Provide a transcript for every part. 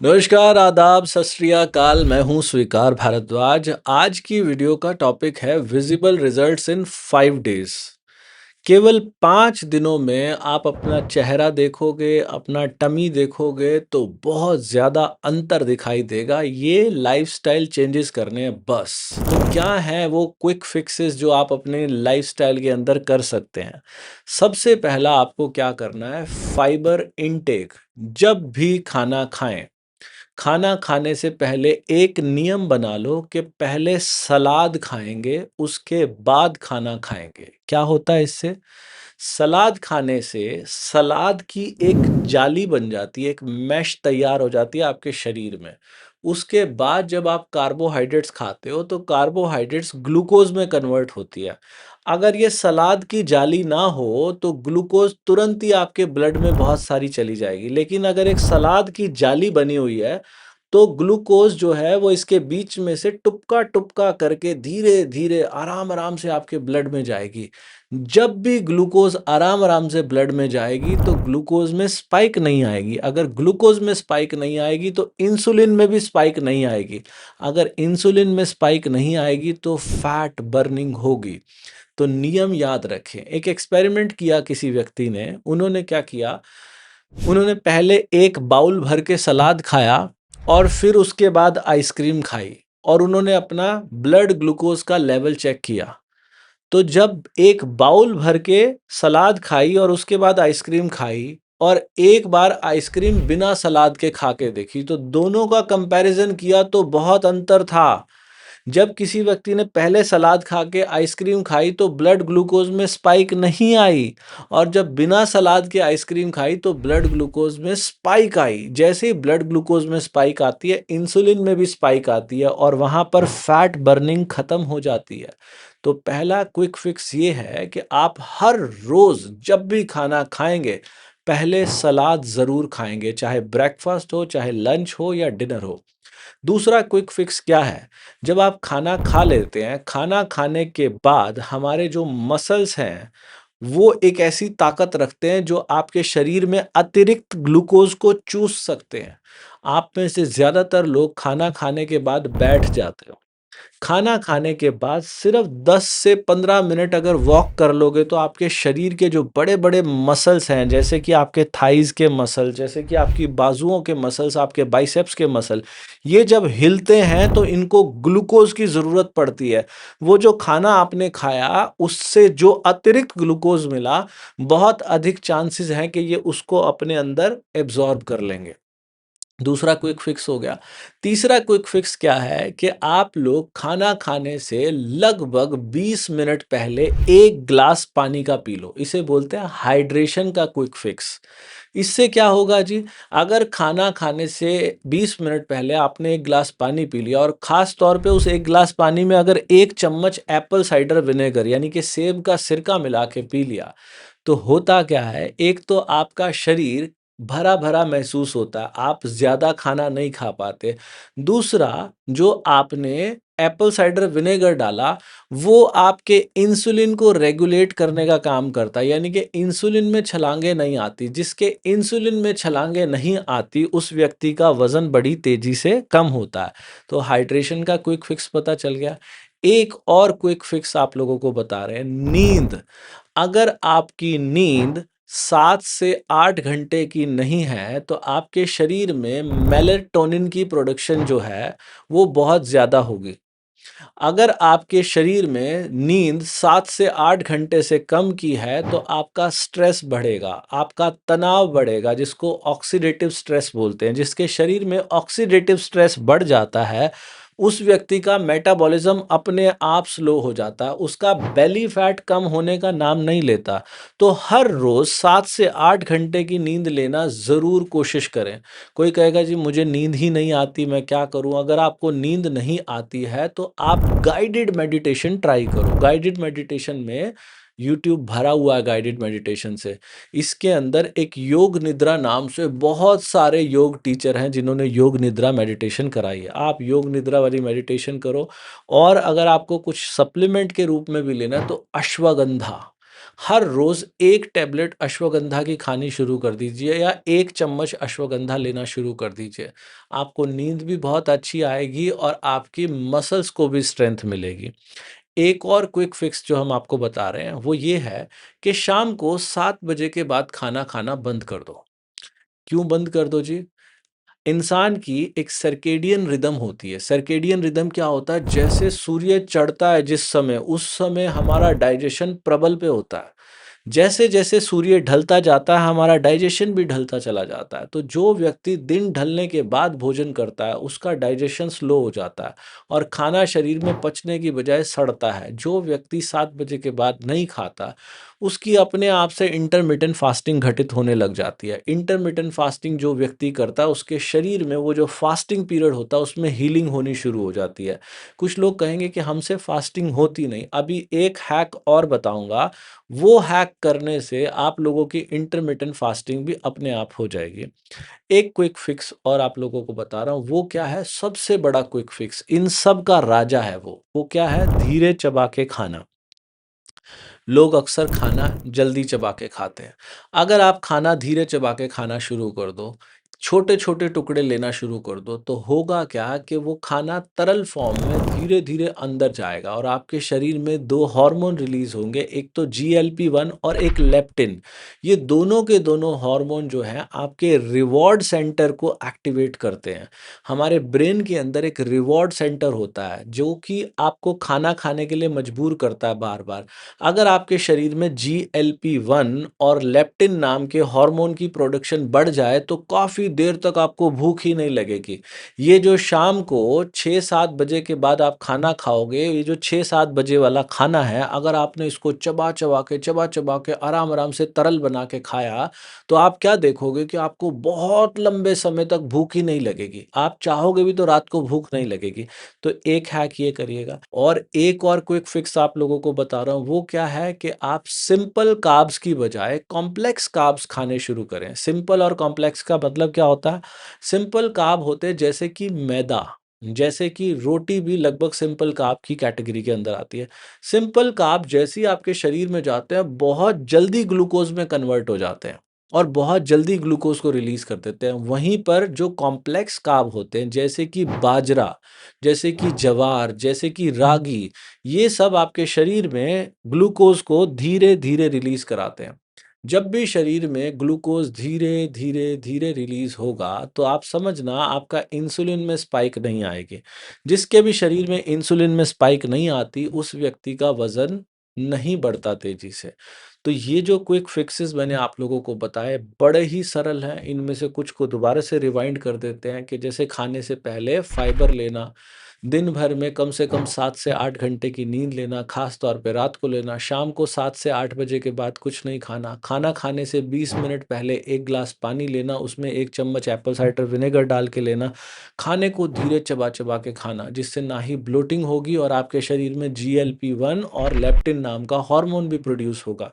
नमस्कार, आदाब, सत श्री अकाल। मैं हूँ स्वीकार भारद्वाज। आज की वीडियो का टॉपिक है विजिबल रिजल्ट्स इन 5 डेज। केवल 5 दिनों में आप अपना चेहरा देखोगे, अपना टमी देखोगे तो बहुत ज़्यादा अंतर दिखाई देगा। ये लाइफस्टाइल चेंजेस करने हैं बस। तो क्या है वो क्विक फिक्सेस जो आप अपने लाइफस्टाइल के अंदर कर सकते हैं? सबसे पहला आपको क्या करना है, फाइबर इनटेक। जब भी खाना खाएं, खाना खाने से पहले एक नियम बना लो कि पहले सलाद खाएंगे, उसके बाद खाना खाएंगे। क्या होता है इससे? सलाद खाने से सलाद की एक जाली बन जाती है, एक मैश तैयार हो जाती है आपके शरीर में। उसके बाद जब आप कार्बोहाइड्रेट्स खाते हो तो कार्बोहाइड्रेट्स ग्लूकोज में कन्वर्ट होती है। अगर ये सलाद की जाली ना हो तो ग्लूकोज तुरंत ही आपके ब्लड में बहुत सारी चली जाएगी, लेकिन अगर एक सलाद की जाली बनी हुई है तो ग्लूकोज जो है वो इसके बीच में से टुपका टुपका करके धीरे धीरे आराम आराम से आपके ब्लड में जाएगी। जब भी ग्लूकोज आराम आराम से ब्लड में जाएगी तो ग्लूकोज में स्पाइक नहीं आएगी। अगर ग्लूकोज में स्पाइक नहीं आएगी तो इंसुलिन में भी स्पाइक नहीं आएगी। अगर इंसुलिन में स्पाइक नहीं आएगी तो फैट बर्निंग होगी। तो नियम याद रखें। एक एक्सपेरिमेंट किया किसी व्यक्ति ने। उन्होंने क्या किया, उन्होंने पहले एक बाउल भर के सलाद खाया और फिर उसके बाद आइसक्रीम खाई और उन्होंने अपना ब्लड ग्लूकोज का लेवल चेक किया। तो जब एक बाउल भर के सलाद खाई और उसके बाद आइसक्रीम खाई और एक बार आइसक्रीम बिना सलाद के खा के देखी तो दोनों का कंपैरिजन किया तो बहुत अंतर था। जब किसी व्यक्ति ने पहले सलाद खा के आइसक्रीम खाई तो ब्लड ग्लूकोज में स्पाइक नहीं आई, और जब बिना सलाद के आइसक्रीम खाई तो ब्लड ग्लूकोज में स्पाइक आई। जैसे ही ब्लड ग्लूकोज में स्पाइक आती है, इंसुलिन में भी स्पाइक आती है और वहां पर फैट बर्निंग खत्म हो जाती है। तो पहला क्विक फिक्स ये है कि आप हर रोज जब भी खाना खाएंगे पहले सलाद जरूर खाएंगे, चाहे ब्रेकफास्ट हो, चाहे लंच हो या डिनर हो। दूसरा क्विक फिक्स क्या है, जब आप खाना खा लेते हैं, खाना खाने के बाद हमारे जो मसल्स हैं वो एक ऐसी ताकत रखते हैं जो आपके शरीर में अतिरिक्त ग्लूकोज को चूस सकते हैं। आप में से ज्यादातर लोग खाना खाने के बाद बैठ जाते हो। खाना खाने के बाद सिर्फ 10 से 15 मिनट अगर वॉक कर लोगे तो आपके शरीर के जो बड़े-बड़े मसल्स हैं, जैसे कि आपके थाइज़ के मसल, जैसे कि आपकी बाजुओं के मसल्स, आपके बाइसेप्स के मसल, ये जब हिलते हैं तो इनको ग्लूकोज़ की ज़रूरत पड़ती है। वो जो खाना आपने खाया उससे जो अतिरिक्त ग्लूकोज़ मिला, बहुत अधिक चांसेस हैं कि ये उसको अपने अंदर एब्ज़ॉर्ब कर लेंगे। दूसरा क्विक फिक्स हो गया। तीसरा क्विक फिक्स क्या है कि आप लोग खाना खाने से लगभग 20 मिनट पहले 1 ग्लास पानी का पी लो। इसे बोलते हैं हाइड्रेशन का क्विक फिक्स। इससे क्या होगा जी, अगर खाना खाने से 20 मिनट पहले आपने 1 ग्लास पानी पी लिया और ख़ास तौर पे उस 1 ग्लास पानी में अगर 1 चम्मच एप्पल साइडर विनेगर यानी कि सेब का सिरका मिला के पी लिया, तो होता क्या है, एक तो आपका शरीर भरा-भरा महसूस होता है, आप ज़्यादा खाना नहीं खा पाते। दूसरा, जो आपने एप्पल साइडर विनेगर डाला, वो आपके इंसुलिन को रेगुलेट करने का काम करता है, यानी कि इंसुलिन में छलांगे नहीं आती। जिसके इंसुलिन में छलांगे नहीं आती, उस व्यक्ति का वज़न बड़ी तेज़ी से कम होता है। तो हाइड्रेशन का क्विक फिक्स पता चल गया। एक और क्विक फिक्स आप लोगों को बता रहे हैं, नींद। अगर आपकी नींद 7 से 8 घंटे की नहीं है, तो आपके शरीर में मेलाटोनिन की प्रोडक्शन जो है, वो बहुत ज़्यादा होगी। अगर आपके शरीर में नींद 7 से 8 घंटे से कम की है, तो आपका स्ट्रेस बढ़ेगा, आपका तनाव बढ़ेगा, जिसको ऑक्सीडेटिव स्ट्रेस बोलते हैं। जिसके शरीर में ऑक्सीडेटिव स्ट्रेस बढ़ जाता है, उस व्यक्ति का मेटाबॉलिज्म अपने आप स्लो हो जाता है, उसका बेली फैट कम होने का नाम नहीं लेता। तो हर रोज़ 7 से 8 घंटे की नींद लेना ज़रूर कोशिश करें। कोई कहेगा जी मुझे नींद ही नहीं आती, मैं क्या करूं? अगर आपको नींद नहीं आती है तो आप गाइडेड मेडिटेशन ट्राई करो। गाइडेड मेडिटेशन में यूट्यूब भरा हुआ है गाइडेड मेडिटेशन से। इसके अंदर एक योग निद्रा नाम से बहुत सारे योग टीचर हैं जिन्होंने योग निद्रा मेडिटेशन कराई है। आप योग निद्रा वाली मेडिटेशन करो। और अगर आपको कुछ सप्लीमेंट के रूप में भी लेना है तो अश्वगंधा, हर रोज़ 1 टैबलेट अश्वगंधा की खानी शुरू कर दीजिए या 1 चम्मच अश्वगंधा लेना शुरू कर दीजिए। आपको नींद भी बहुत अच्छी आएगी और आपकी मसल्स को भी स्ट्रेंथ मिलेगी। एक और क्विक फिक्स जो हम आपको बता रहे हैं, वो ये है कि शाम को 7 बजे के बाद खाना खाना बंद कर दो। क्यों बंद कर दो जी? इंसान की एक सर्केडियन रिदम होती है। सर्केडियन रिदम क्या होता है? जैसे सूर्य चढ़ता है जिस समय, उस समय हमारा डाइजेशन प्रबल पे होता है। जैसे-जैसे सूर्य ढलता जाता है, हमारा डाइजेशन भी ढलता चला जाता है। तो जो व्यक्ति दिन ढलने के बाद भोजन करता है, उसका डाइजेशन स्लो हो जाता है और खाना शरीर में पचने की बजाय सड़ता है। जो व्यक्ति 7 बजे के बाद नहीं खाता, उसकी अपने आप से इंटरमिटेंट फास्टिंग घटित होने लग जाती है। इंटरमिटेंट फास्टिंग जो व्यक्ति करता है, उसके शरीर में वो जो फास्टिंग पीरियड होता है, उसमें हीलिंग होनी शुरू हो जाती है। कुछ लोग कहेंगे कि हमसे फास्टिंग होती नहीं। अभी एक हैक और बताऊँगा, वो हैक करने से आप लोगों की इंटरमिटेंट फास्टिंग भी अपने आप हो जाएगी। एक क्विक फिक्स और आप लोगों को बता रहा हूँ, वो क्या है? सबसे बड़ा क्विक फिक्स, इन सब का राजा है वो। वो क्या है? धीरे चबा के खाना। लोग अक्सर खाना जल्दी चबा के खाते हैं। अगर आप खाना धीरे चबा के खाना शुरू कर दो, छोटे-छोटे टुकड़े लेना शुरू कर दो, तो होगा क्या कि वो खाना तरल फॉर्म में धीरे-धीरे अंदर जाएगा और आपके शरीर में 2 हार्मोन रिलीज़ होंगे, एक तो जीएलपी-1 और एक लेप्टिन। ये दोनों के दोनों हार्मोन जो हैं, आपके रिवॉर्ड सेंटर को एक्टिवेट करते हैं। हमारे ब्रेन के अंदर एक रिवॉर्ड सेंटर होता है, जो कि आपको खाना खाने के लिए मजबूर करता है बार-बार। अगर आपके शरीर में जीएलपी-1 और लेप्टिन नाम के हार्मोन की प्रोडक्शन बढ़ जाए तो काफ़ी देर तक आपको भूख ही नहीं लगेगी। ये जो शाम को 6-7 बजे के बाद आप खाना खाओगे, ये जो 6-7 बजे वाला खाना है, अगर आपने इसको चबा-चबा के आराम-आराम से तरल बना के खाया, तो आप क्या देखोगे कि आपको बहुत लंबे समय तक भूख ही नहीं लगेगी। आप चाहोगे भी तो रात को भूख नहीं लगेगी। तो एक हैक ये करिएगा और एक और क्विक फिक्स आप लोगों को बता रहा हूँ, वो क्या है कि आप सिंपल कार्ब्स की बजाय कॉम्प्लेक्स कार्ब्स खाने शुरू करें। सिंपल और कॉम्प्लेक्स का मतलब क्या होता है? सिंपल कार्ब होते हैं जैसे कि मैदा, जैसे कि रोटी भी लगभग सिंपल कार्ब की कैटेगरी के अंदर आती है। सिंपल कार्ब जैसे ही आपके शरीर में जाते हैं, बहुत जल्दी ग्लूकोज़ में कन्वर्ट हो जाते हैं और बहुत जल्दी ग्लूकोज़ को रिलीज़ कर देते हैं। वहीं पर जो कॉम्प्लेक्स कार्ब होते हैं, जैसे कि बाजरा, जैसे कि ज्वार, जैसे कि रागी, ये सब आपके शरीर में ग्लूकोज़ को धीरे-धीरे रिलीज़ कराते हैं। जब भी शरीर में ग्लूकोज़ धीरे-धीरे रिलीज़ होगा, तो आप समझना आपका इंसुलिन में स्पाइक नहीं आएगी। जिसके भी शरीर में इंसुलिन में स्पाइक नहीं आती, उस व्यक्ति का वज़न नहीं बढ़ता तेज़ी से। तो ये जो क्विक फिक्सेस मैंने आप लोगों को बताए, बड़े ही सरल हैं। इनमें से कुछ को दोबारा से रिवाइंड कर देते हैं कि जैसे खाने से पहले फाइबर लेना, दिन भर में कम से कम 7 से 8 घंटे की नींद लेना, ख़ास तौर पे रात को लेना, शाम को 7 से 8 बजे के बाद कुछ नहीं खाना, खाना खाने से 20 मिनट पहले 1 ग्लास पानी लेना, उसमें 1 चम्मच एप्पल साइडर विनेगर डाल के लेना, खाने को धीरे चबा-चबा के खाना, जिससे ना ही ब्लोटिंग होगी और आपके शरीर में जीएलपी-1 और लेप्टिन नाम का हार्मोन भी प्रोड्यूस होगा।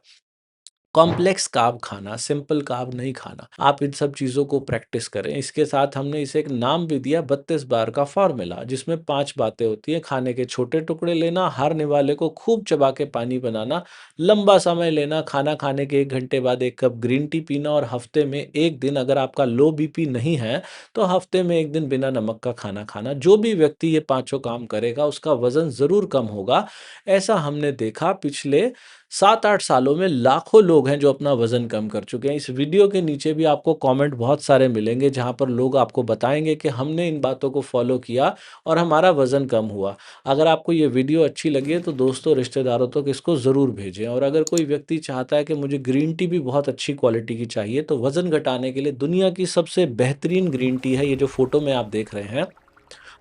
कॉम्प्लेक्स कार्ब खाना, सिंपल कार्ब नहीं खाना। आप इन सब चीज़ों को प्रैक्टिस करें। इसके साथ हमने इसे एक नाम भी दिया 32 बार का फ़ॉर्मूला, जिसमें 5 बातें होती हैं। खाने के छोटे टुकड़े लेना, हारने वाले को खूब चबा के पानी बनाना, लंबा समय लेना, खाना खाने के 1 घंटे बाद 1 कप ग्रीन टी पीना और हफ्ते में 1 दिन, अगर आपका लो बीपी नहीं है, तो हफ्ते में 1 दिन बिना नमक का खाना खाना। जो भी व्यक्ति ये पाँचों काम करेगा, उसका वज़न ज़रूर कम होगा। ऐसा हमने देखा पिछले 7-8 सालों में लाखों लोग हैं जो अपना वज़न कम कर चुके हैं। इस वीडियो के नीचे भी आपको कमेंट बहुत सारे मिलेंगे जहाँ पर लोग आपको बताएँगे कि हमने इन बातों को फ़ॉलो किया और हमारा वज़न कम हुआ। अगर आपको ये वीडियो अच्छी लगी है तो दोस्तों, रिश्तेदारों तक इसको ज़रूर भेजें और अगर कोई व्यक्ति चाहता है कि मुझे ग्रीन टी भी बहुत अच्छी क्वालिटी की चाहिए, तो वज़न घटाने के लिए दुनिया की सबसे बेहतरीन ग्रीन टी है ये जो फ़ोटो में आप देख रहे हैं।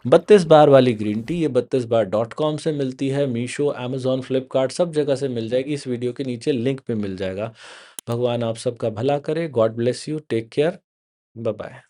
32 बार वाली ग्रीन टी, ये 32 बार डॉट कॉम से मिलती है, मीशो, अमेज़न, फ्लिपकार्ट सब जगह से मिल जाएगी। इस वीडियो के नीचे लिंक पे मिल जाएगा। भगवान आप सबका भला करे। God bless you. Take care. Bye bye.